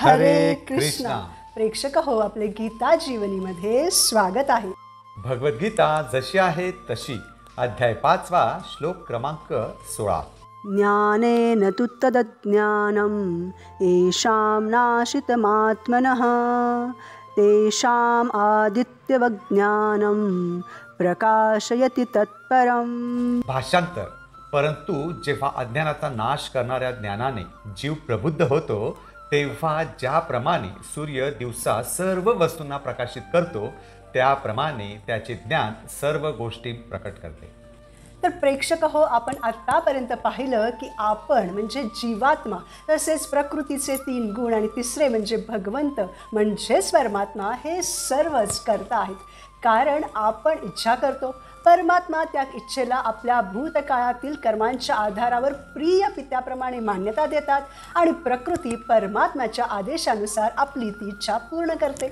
हरे कृष्णा. प्रेक्षक हो, आपले गीता जीवनीमध्ये स्वागत आहे. भगवद्गीता जशी आहे तशी, अध्याय 5वा, श्लोक क्रमांक 16. ज्ञानेन तु तदज्ञानम् येषां नाशितमात्मनः तेषाम् आदित्यवज्ञानं प्रकाशयति तत्परम्. भाषांतर. परंतु जेव्हा अज्ञानाचा नाश करणाऱ्या ज्ञानाने जीव प्रबुद्ध होतो, तेव्हा ज्याप्रमाणे सूर्य दिवसा सर्व वस्तूंना प्रकाशित करतो, त्याप्रमाणे त्याचे ज्ञान सर्व गोष्टी प्रकट करते. तर प्रेक्षक हो, आपण आत्तापर्यंत पाहिलं की आपण म्हणजे जीवात्मा, तसेच प्रकृतीचे 3 गुण आणि तिसरे म्हणजे भगवंत म्हणजेच परमात्मा, हे सर्वच करता आहेत. कारण आपण इच्छा करतो, परमात्मा त्या इच्छेला आपल्या भूतकाळातील कर्मांच्या आधारावर प्रिय पित्याप्रमाणे मान्यता देतात आणि प्रकृती परमात्म्याच्या आदेशानुसार आपली ती इच्छा पूर्ण करते.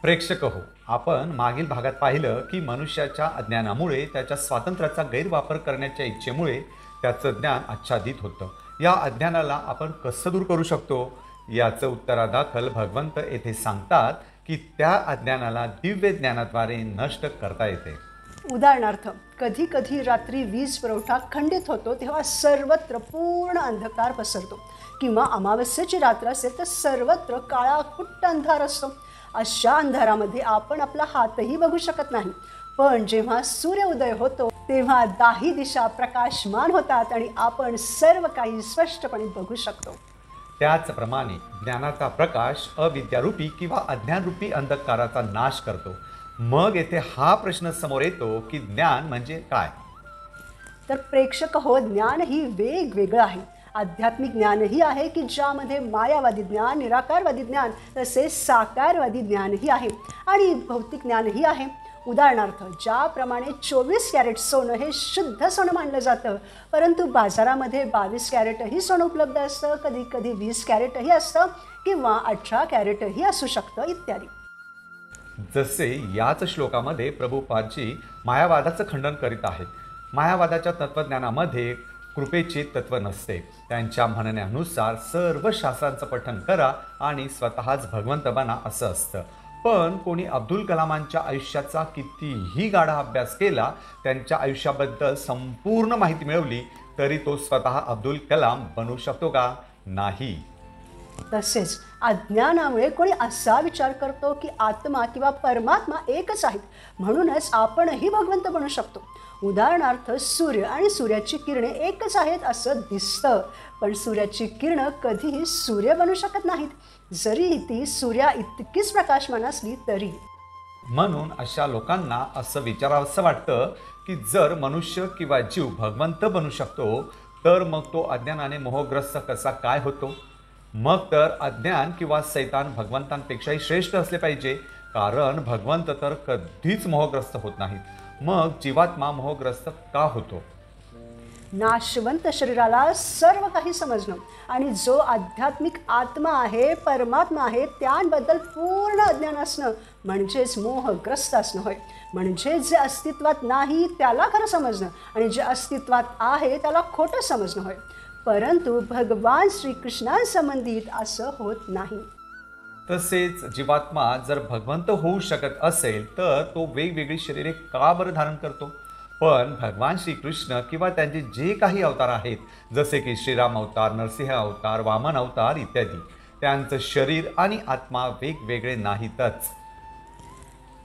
प्रेक्षक हो, आपण मागील भागात पाहिलं की मनुष्याच्या अज्ञानामुळे, त्याच्या स्वातंत्र्याचा गैरवापर करण्याच्या इच्छेमुळे त्याचं ज्ञान आच्छादित होतं. या अज्ञानाला आपण कसं दूर करू शकतो, याचं उत्तरादाखल भगवंत येथे सांगतात की त्या अज्ञानाला दिव्य ज्ञानाद्वारे नष्ट करता येते. उदाहरणार्थ, कधी कधी रात्री वीज पुरवठा खंडित होतो तेव्हा सर्वत्र पूर्ण अंधकार पसरतो, किंवा अमावस्येची रात्र असेल तर सर्वत्र काळाकुट्ट अंधार असतो. अशा अंधारामध्ये आपण आपला हातही बघू शकत नाही. पण जेव्हा सूर्योदय होतो तेव्हा 10 दिशा प्रकाशमान होतात आणि आपण सर्व काही स्पष्टपणे बघू शकतो. त्याचप्रमाणे ज्ञानाचा प्रकाश अविद्यारूपी किंवा अज्ञानरूपी अंधकाराचा नाश करतो. मग येथे हा प्रश्न समोर येतो की ज्ञान म्हणजे काय? तर प्रेक्षक हो, ज्ञान ही वेगवेगळं आहे. आध्यात्मिक ज्ञानही आहे की ज्यामध्ये मायावादी ज्ञान, निराकारवादी ज्ञान, तसेच साकारवादी ज्ञानही आहे, आणि भौतिक ज्ञानही आहे. उदाहरणार्थ, ज्याप्रमाणे 24 कॅरेट सोनं हे शुद्ध सोनं मानलं जातं, परंतु बाजारामध्ये 22 कॅरेटही सोनं उपलब्ध असतं, कधी कधी 20 कॅरेटही असतं, किंवा 18 कॅरेटही असू शकतं, इत्यादी. जसे याच श्लोकामध्ये प्रभुपादजी मायावादाचं खंडन करीत आहेत. मायावादाच्या तत्त्वज्ञानामध्ये कृपेचे तत्व नसते. त्यांच्या म्हणण्यानुसार सर्व शास्त्रांचं पठण करा आणि स्वतःच भगवंत बना असं असतं. पण कोणी अब्दुल कलामांच्या आयुष्याचा कितीही गाढा अभ्यास केला, त्यांच्या आयुष्याबद्दल संपूर्ण माहिती मिळवली, तरी तो स्वतः अब्दुल कलाम बनू शकतो का? नाही. तसेच अज्ञानामुळे कोणी असा विचार करतो की आत्मा किंवा परमात्मा एकच आहेत, म्हणूनच आपणही भगवंत बनू शकतो. उदाहरणार्थ, सूर्य आणि सूर्याची किरणे एकच आहेत असं दिसतं, पण सूर्याची किरणं कधीही सूर्य बनू शकत नाहीत, जरी ती सूर्या इतकीच प्रकाशमान असली तरी. म्हणून अशा लोकांना असं विचारावंसं वाटतं की जर मनुष्य किंवा जीव भगवंत बनू शकतो, तर मग तो अज्ञानाने मोहग्रस्त कसा काय होतो? मग तर अज्ञान किंवा सैतान भगवंतांपेक्षाही श्रेष्ठ असले पाहिजे, कारण भगवंत तर कधीच मोहग्रस्त होत नाहीत. मग जीवात्मा मोहग्रस्त का होतो? नाशवंत शरीराला सर्व काही समजणं आणि जो आध्यात्मिक आत्मा आहे, परमात्मा आहे, त्यांबद्दल पूर्ण अज्ञान असणं म्हणजेच मोहग्रस्त असणं होय. म्हणजे जे अस्तित्वात नाही त्याला खरं समजणं आणि जे अस्तित्वात आहे त्याला खोटं समजणं होय. परंतु भगवान श्रीकृष्णांसंबंधित असं होत नाही. तसेच जीवात्मा जर भगवंत होऊ शकत असेल तर तो वेगवेगळी शरीरे का बरं धारण करतो? पण भगवान श्रीकृष्ण किंवा त्यांचे जे काही अवतार आहेत, जसे की श्रीराम अवतार, नरसिंह अवतार, वामन अवतार इत्यादी, त्यांचं शरीर आणि आत्मा वेगवेगळे नाहीतच.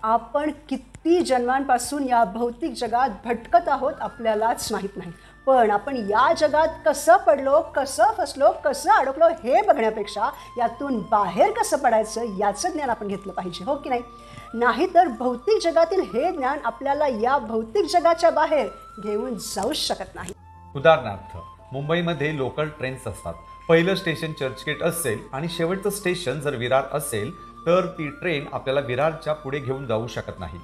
आपण किती जन्मांपासून या भौतिक जगात भटकत आहोत आपल्यालाच माहीत नाही. पण आपण या जगात कसं पडलो, कसं फसलो, कसं अडकलो हे बघण्यापेक्षा यातून बाहेर कसं पडायचं याचं ज्ञान आपण घेतलं पाहिजे, हो की नाही? नाहीतर भौतिक जगातील हे ज्ञान आपल्याला या भौतिक जगाच्या बाहेर घेऊन जाऊच शकत नाही. उदाहरणार्थ, मुंबईमध्ये लोकल ट्रेन्स असतात. पहिलं स्टेशन चर्चगेट असेल आणि शेवटचं स्टेशन जर विरार असेल, तर ती ट्रेन आपल्याला विरारच्या पुढे घेऊन जाऊ शकत नाही.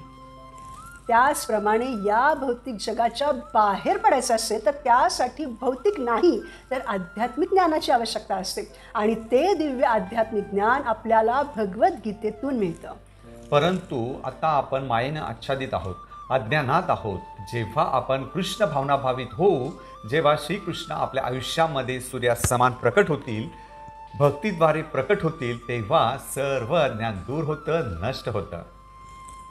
त्याचप्रमाणे या भौतिक जगाच्या बाहेर पडायचं असेल तर त्यासाठी भौतिक नाही तर आध्यात्मिक ज्ञानाची आवश्यकता असते, आणि ते दिव्य आध्यात्मिक ज्ञान आपल्याला भगवद्गीतेतून मिळतं. परंतु आता आपण मायेनं आच्छादित आहोत, अज्ञानात आहोत. जेव्हा आपण कृष्ण भावनाभावित होऊ, जेव्हा श्रीकृष्ण आपल्या आयुष्यामध्ये सूर्यासमान प्रकट होतील, भक्तीद्वारे प्रकट होतील तेव्हा सर्व अज्ञान दूर होतं, नष्ट होतं.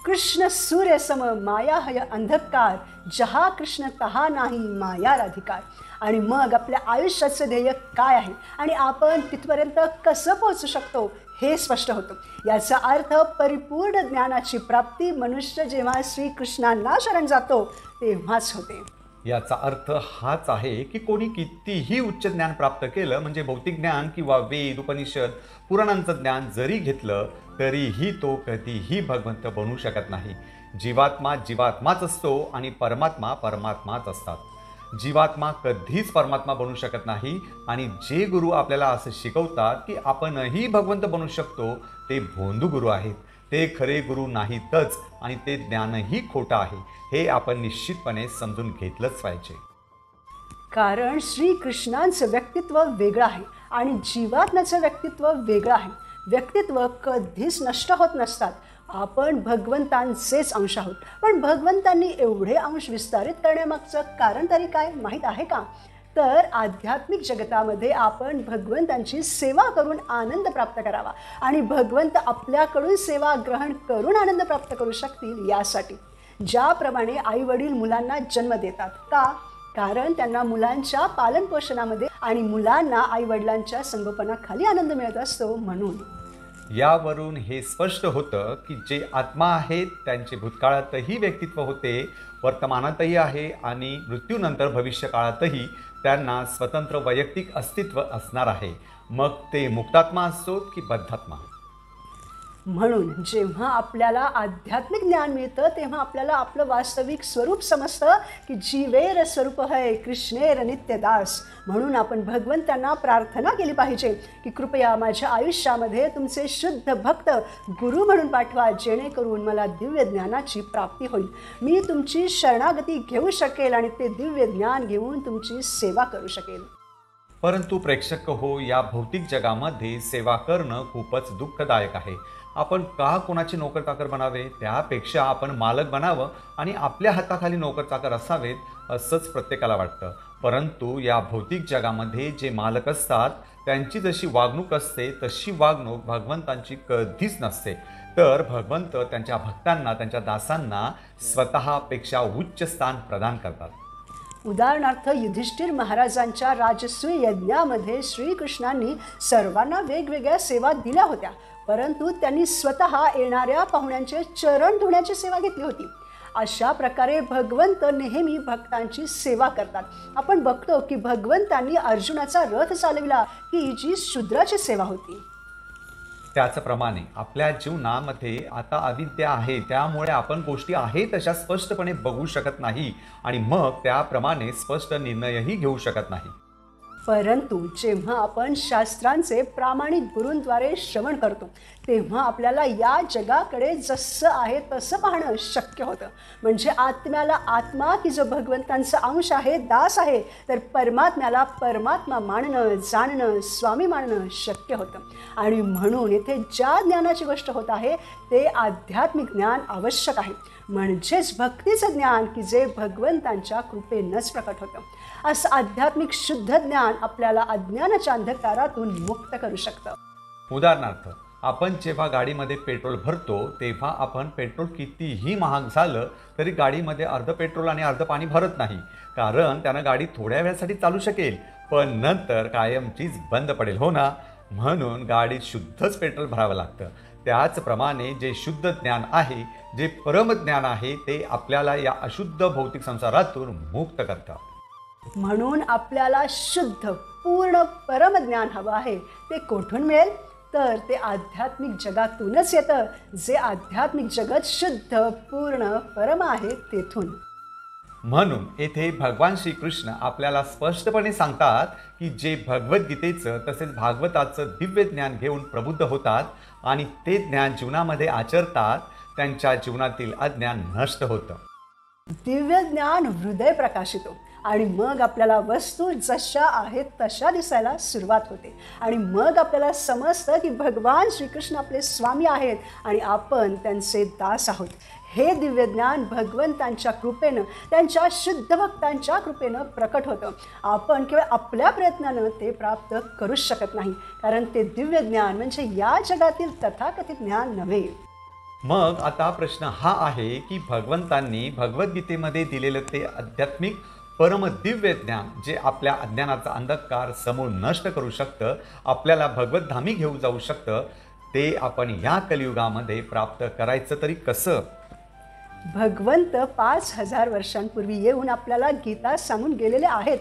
कृष्ण सूर्य सम माया हय अंधकार, जहा कृष्ण तहा नाही माया राधिकार. आणि मग आपल्या आयुष्याचं ध्येय काय आहे आणि आपण तिथपर्यंत कसं पोहोचू शकतो हे स्पष्ट होतं. याचा अर्थ परिपूर्ण ज्ञानाची प्राप्ती मनुष्य जेव्हा श्रीकृष्णांना शरण जातो तेव्हाच होते. याचा अर्थ हाच आहे की कोणी कितीही उच्च ज्ञान प्राप्त केलं, म्हणजे भौतिक ज्ञान किंवा वेद उपनिषद पुराणांचं ज्ञान जरी घेतलं तरीही तो कधीही भगवंत बनू शकत नाही. जीवात्मा जीवात्माच असतो आणि परमात्मा परमात्माच असतात. जीवात्मा कधीच परमात्मा बनू शकत नाही. आणि जे गुरु आपल्याला असं शिकवतात की आपणही भगवंत बनू शकतो ते भोंदू गुरु आहेत. ते खरे गुरु नाहीतच आणि ते ज्ञानही खोटं आहे हे आपण निश्चितपणे समजून घेतलंच पाहिजे. कारण श्रीकृष्णांचं व्यक्तित्व वेगळं आहे आणि जीवात्म्याचं व्यक्तित्व वेगळं आहे. व्यक्तित्व कधीच नष्ट होत नसतात. आपण भगवंतांचेच अंश आहोत. पण भगवंतांनी एवढे अंश विस्तारित करण्यामागचं कारण तरी काय माहीत आहे का? तर आध्यात्मिक जगतामध्ये आपण भगवंतांची सेवा करून आनंद प्राप्त करावा आणि भगवंत आपल्याकडून सेवा ग्रहण करून आनंद प्राप्त करू शकतील यासाठी. ज्याप्रमाणे आईवडील मुलांना जन्म देतात का? कारण त्यांना मुलांच्या पालनपोषणामध्ये आणि मुलांना आईवडिलांच्या संगोपनाखाली आनंद मिळत असतो म्हणून. यावरून हे स्पष्ट होतं की जे आत्मा आहेत त्यांचे भूतकाळातही व्यक्तित्व होते, वर्तमानातही आहे आणि मृत्यूनंतर भविष्यकाळातही त्यांना स्वतंत्र वैयक्तिक अस्तित्व असणार आहे. मग ते मुक्तात्मा असोत की बद्धात्मा. म्हणून जेव्हा आपल्याला आध्यात्मिक ज्ञान मिळतं तेव्हा आपल्याला आपलं वास्तविक स्वरूप समजतं की जीवेर स्वरूप है कृष्णेर नित्यदास. म्हणून आपण भगवंतांना प्रार्थना केली पाहिजे की कृपया माझ्या आयुष्यामध्ये तुमचे शुद्ध भक्त गुरु म्हणून पाठवा, जेणेकरून मला दिव्य ज्ञानाची प्राप्ती होईल. मी तुमची शरणागती घेऊ शकेल आणि ते दिव्य ज्ञान घेऊन तुमची सेवा करू शकेल. परंतु प्रेक्षक हो, या भौतिक जगामध्ये सेवा करणं खूपच दुःखदायक आहे. आपण का कोणाची नोकर चाकर बनावे, त्यापेक्षा आपण मालक बनावं आणि आपल्या हाताखाली नोकर चाकर असावेत असंच प्रत्येकाला वाटतं. परंतु या भौतिक जगामध्ये जे मालक असतात त्यांची जशी वागणूक असते तशी वागणूक भगवंतांची कधीच नसते. तर भगवंत त्यांच्या भक्तांना, त्यांच्या दासांना स्वतःपेक्षा उच्च स्थान प्रदान करतात. उदाहरणार्थ युधिष्ठिर महाराजांच्या राजसूय यज्ञामध्ये श्रीकृष्णांनी सर्वांना वेगवेगळ्या सेवा दिल्या होत्या, परंतु त्यांनी स्वतः येणाऱ्या पाहुण्यांचे चरण धुण्याची सेवा घेतली होती. अशा प्रकारे भगवंत नेहमी भक्तांची सेवा करतात. आपण बघतो की भगवंतांनी अर्जुनाचा रथ चालविला ही जी शूद्राची सेवा होती. त्याचप्रमाणे आपल्या जीवनामध्ये आता अविद्या आहे, त्यामुळे आपण गोष्टी आहेत तशा स्पष्टपणे बघू शकत नाही आणि मग त्याप्रमाणे स्पष्ट निर्णयही घेऊ शकत नाही. परंतु जेव्हा आपण शास्त्रांचे प्रामाणिक गुरूंद्वारे श्रवण करतो तेव्हा आपल्याला या जगाकडे जसं आहे तसं पाहणं शक्य होतं. म्हणजे आत्म्याला आत्मा की जो भगवंतांचा अंश आहे, दास आहे, तर परमात्म्याला परमात्मा मानणं, जाणणं, स्वामी मानणं शक्य होतं. आणि म्हणून येथे ज्या ज्ञानाची गोष्ट होत आहे ते आध्यात्मिक ज्ञान आवश्यक आहे. म्हणजेच भक्तीचं ज्ञान की जे भगवंतांच्या कृपेनंच प्रकट होतं. असं आध्यात्मिक शुद्ध ज्ञान आपल्याला अज्ञानाच्या अंधकारातून मुक्त करू शकतं. उदाहरणार्थ, आपण जेव्हा गाडीमध्ये पेट्रोल भरतो तेव्हा आपण पेट्रोल कितीही महाग झालं तरी गाडीमध्ये अर्ध पेट्रोल आणि अर्ध पाणी भरत नाही, कारण त्यानं गाडी थोड्या वेळासाठी चालू शकेल पण नंतर कायमचीच बंद पडेल, हो ना. म्हणून गाडीत शुद्धच पेट्रोल भरावं लागतं. त्याचप्रमाणे जे शुद्ध ज्ञान आहे, जे परमज्ञान आहे, ते आपल्याला या अशुद्ध भौतिक संसारातून मुक्त करतं. म्हणून आपल्याला शुद्ध पूर्ण परमज्ञान हवं आहे. ते कोठून मिळेल? तर ते आध्यात्मिक जगातूनच येतं. जे आध्यात्मिक जगत शुद्ध पूर्ण परम आहे तेथून. म्हणून येथे भगवान श्रीकृष्ण आपल्याला स्पष्टपणे सांगतात की जे भगवद्गीतेचं तसेच भागवताचं दिव्य ज्ञान घेऊन प्रबुद्ध होतात आणि ते ज्ञान जीवनामध्ये आचरतात त्यांच्या जीवनातील अज्ञान नष्ट होतं. दिव्य ज्ञान हृदय प्रकाशितो आणि मग आपल्याला वस्तू जशा आहेत तशा दिसायला सुरुवात होते. आणि मग आपल्याला समजतं की भगवान श्रीकृष्ण आपले स्वामी आहेत आणि आपण त्यांचे दास आहोत. हे दिव्य ज्ञान भगवंतांच्या कृपेनं, त्यांच्या शुद्ध भक्तांच्या कृपेनं प्रकट होतं. आपण केवळ आपल्या प्रयत्नानं ते प्राप्त करूच शकत नाही, कारण ते दिव्य ज्ञान म्हणजे या जगातील तथाकथित ज्ञान नव्हे. मग आता प्रश्न हा आहे की भगवंतांनी भगवद्गीतेमध्ये दिलेलं ते आध्यात्मिक परमदिव्य ज्ञान जे आपल्या अज्ञानाचा अंधकार समूळ नष्ट करू शकतं, आपल्याला भगवतधामी घेऊन जाऊ शकतं, ते आपण या कलियुगामध्ये प्राप्त करायचं तरी कसं? भगवंत 5000 वर्षांपूर्वी येऊन आपल्याला गीता सांगून गेलेले आहेत,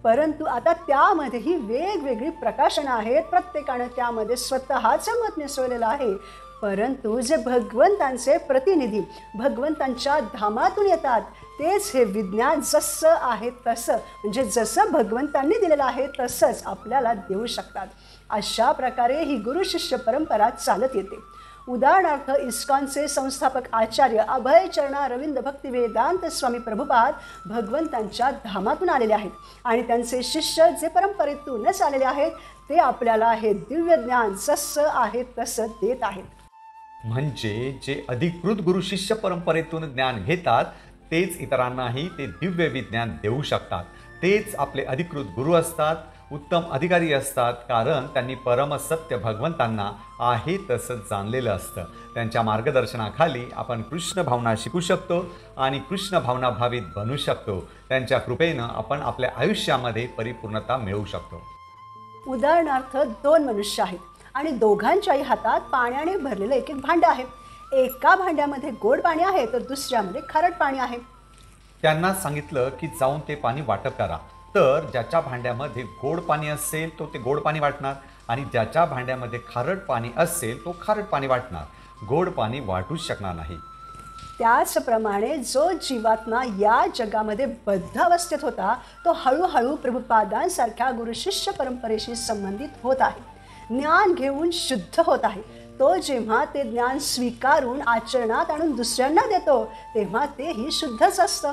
परंतु आता त्यामध्येही वेगवेगळी प्रकाशनं आहेत. प्रत्येकानं त्यामध्ये स्वतःचं मत मिसळलेलं आहे. परंतु जे भगवंतांचे प्रतिनिधी भगवंतांच्या धामातून येतात, तेच हे विज्ञान जसं आहे तसं, म्हणजे जसं भगवंतांनी दिलेलं आहे तसंच आपल्याला देऊ शकतात. अशा प्रकारे ही गुरु शिष्य परंपरा चालत येते. उदाहरणार्थ इस्कॉनचे संस्थापक आचार्य अभय चरणा रविंद भक्ती वेदांत स्वामी प्रभुपाद भगवंतांच्या धामातून आलेले आहेत आणि त्यांचे शिष्य जे परंपरेतूनच आलेले आहेत ते आपल्याला हे दिव्य ज्ञान जसं आहे तसं देत आहेत. म्हणजे जे अधिकृत गुरु शिष्य परंपरेतून ज्ञान घेतात तेच इतरांनाही ते दिव्य विज्ञान देऊ शकतात. तेच आपले अधिकृत गुरु असतात, उत्तम अधिकारी असतात, कारण त्यांनी परमसत्य भगवंतांना आहे तसं जाणलेलं असतं. त्यांच्या मार्गदर्शनाखाली आपण कृष्ण भावना शिकू शकतो आणि कृष्ण भावना भावित बनू शकतो. त्यांच्या कृपेनं आपण आपल्या आयुष्यामध्ये परिपूर्णता मिळवू शकतो. उदाहरणार्थ 2 मनुष्य आहेत आणि दोघांच्याही हातात पाण्याने भरलेलं एक भांडं आहे. एका भांड्यामध्ये गोड पाणी आहे तर दुसऱ्यामध्ये खारट पाणी आहे. त्यांना सांगितलं की जाऊन ते पाणी वाटप करा. तर ज्याच्या भांड्यामध्ये गोड पाणी असेल तो ते गोड पाणी वाटणार आणि ज्याच्या भांड्यामध्ये खारट पाणी असेल तो खारट पाणी वाटणार. गोड पाणी वाटूच शकणार नाही. त्याचप्रमाणे जो जीवात्मा या जगामध्ये बद्ध अवस्थेत होता तो हळूहळू प्रभुपादांसारख्या गुरुशिष्य परंपरेशी संबंधित होत आहे, ज्ञान घेऊन शुद्ध होत आहे. तो जेव्हा ते ज्ञान स्वीकारून आचरणात आणून दुसऱ्यांना देतो तेव्हा तेही शुद्धच असतं.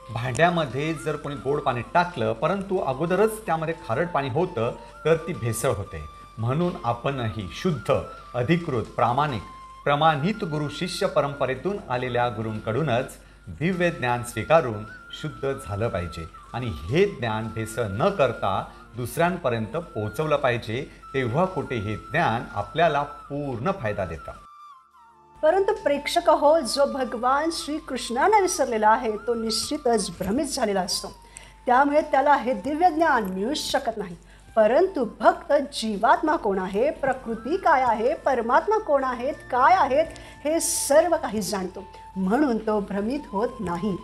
भांड्यामध्ये जर कोणी गोड पाणी टाकलं परंतु अगोदरच त्यामध्ये खारट पाणी होतं तर ती भेसळ होते. म्हणून आपणही शुद्ध, अधिकृत, प्रमाणित गुरु शिष्य परंपरेतून आलेल्या गुरूंकडूनच दिव्य ज्ञान स्वीकारून शुद्ध झालं पाहिजे आणि हे ज्ञान भेसळ न करता दुसऱ्यांपर्यंत पोहोचवलं पाहिजे. तेव्हा कुठे हे ज्ञान आपल्याला पूर्ण फायदा देतं. परंतु प्रेक्षक हो, जो भगवान श्रीकृष्णांना विसरलेला आहे तो निश्चितच भ्रमित झालेला असतो. त्यामुळे त्याला हे दिव्य ज्ञान मिळूच शकत नाही. परंतु भक्त जीवात्मा कोण आहे, प्रकृती काय आहे, परमात्मा कोण आहेत, काय आहेत, हे सर्व काही जाणतो, म्हणून तो भ्रमित होत नाही.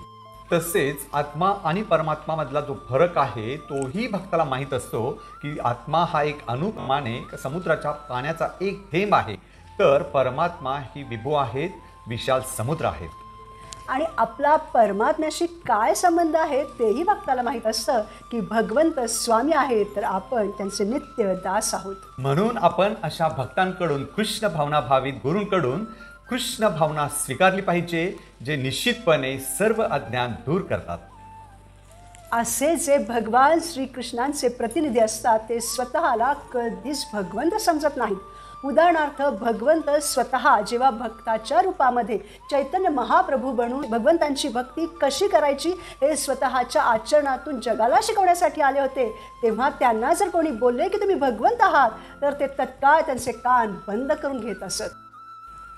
तसेच आत्मा आणि परमात्मामधला जो फरक आहे तोही भक्ताला माहीत असतो की आत्मा हा एक अणुप्रमाणे समुद्राच्या पाण्याचा एक थेंब आहे, तर परमात्मा ही विभू आहेत, विशाल समुद्र आहेत. आणि आपला परमात्म्याशी काय संबंध आहे तेही भक्ताला माहीत असतं की भगवंत स्वामी आहेत तर आपण त्यांचे नित्य दास आहोत. म्हणून आपण अशा भक्तांकडून कृष्ण भावना भावित गुरूंकडून कृष्ण भावना स्वीकारली पाहिजे, जे निश्चितपणे सर्व अज्ञान दूर करतात. असे जे भगवान श्रीकृष्णांचे प्रतिनिधी असतात ते स्वतःला कधीच भगवंत समजत नाहीत. उदाहरणार्थ भगवंत स्वतः जेव्हा भक्ताच्या रूपामध्ये चैतन्य महाप्रभू बनून भगवंतांची भक्ती कशी करायची हे स्वतःच्या आचरणातून जगाला शिकवण्यासाठी आले होते, तेव्हा त्यांना जर कोणी बोलले की तुम्ही भगवंत आहात तर ते तत्काळ त्यांचे कान बंद करून घेत असत.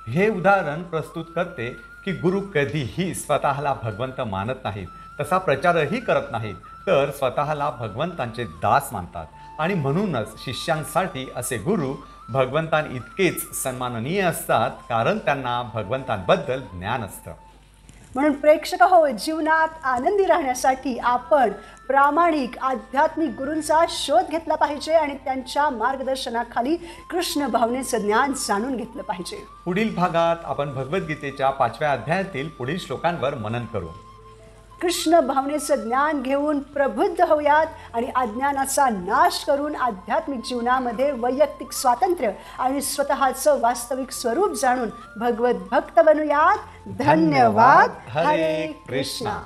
हे उदाहरण प्रस्तुत करते की गुरु कधीही स्वतःला भगवंत मानत नाहीत, तसा प्रचारही करत नाहीत, तर स्वतःला भगवंतांचे दास मानतात. आणि म्हणूनच शिष्यांसाठी असे गुरु भगवंतांइतकेच सन्माननीय असतात, कारण त्यांना भगवंतांबद्दल ज्ञान असतं. म्हणून प्रेक्षक हो, जीवनात आनंदी राहण्यासाठी आपण प्रामाणिक आध्यात्मिक गुरूंचा शोध घेतला पाहिजे आणि त्यांच्या मार्गदर्शनाखाली कृष्ण भावनेचं ज्ञान जाणून घेतलं पाहिजे. पुढील भागात आपण भगवद्गीतेच्या 5व्या अध्यायातील पुढील श्लोकांवर मनन करू. कृष्ण भावनेचं ज्ञान घेऊन प्रबुद्ध होऊयात आणि अज्ञानाचा नाश करून आध्यात्मिक जीवनामध्ये वैयक्तिक स्वातंत्र्य आणि स्वतःचं वास्तविक स्वरूप जाणून भगवत भक्त बनूयात. धन्यवाद. हरे कृष्णा.